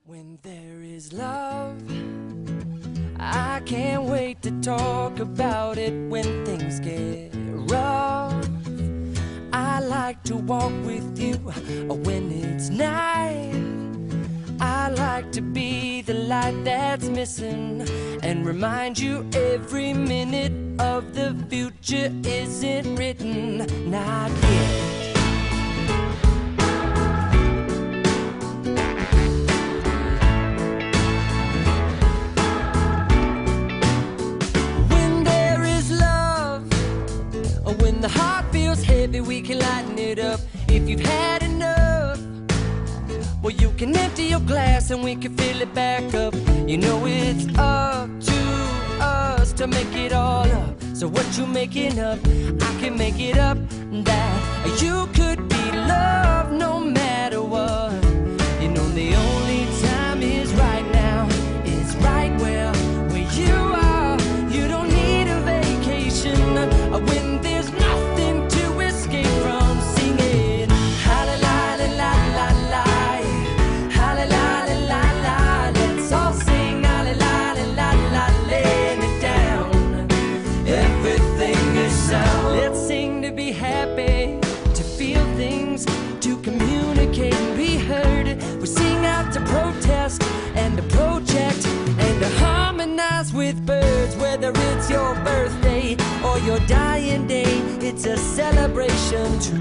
When there is love, I can't wait to talk about it when things get rough. I like to walk with you when it's night. I like to be the light that's missing and remind you every minute of the future isn't written, not yet. When the heart feels heavy, we can lighten it up. If you've had enough, well, you can empty your glass and we can fill it back up. You know it's up to us to make it all up. So what you making up, I can make it up. That you could be loved no matter what. You know the only time is right now. It's right where you are. You don't need a vacation when there's nothing to escape from. Singing ha-la-la-la-la-la-la, ha-la-la-la-la-la. Let's all sing ha-la-la-la-la-la, laying it down. Everything is sound. Let's sing to be happy, to feel things, to communicate and be heard. We sing out to protest and to project and to harmonize with birds. Whether it's your birthday or your dying day, it's a celebration to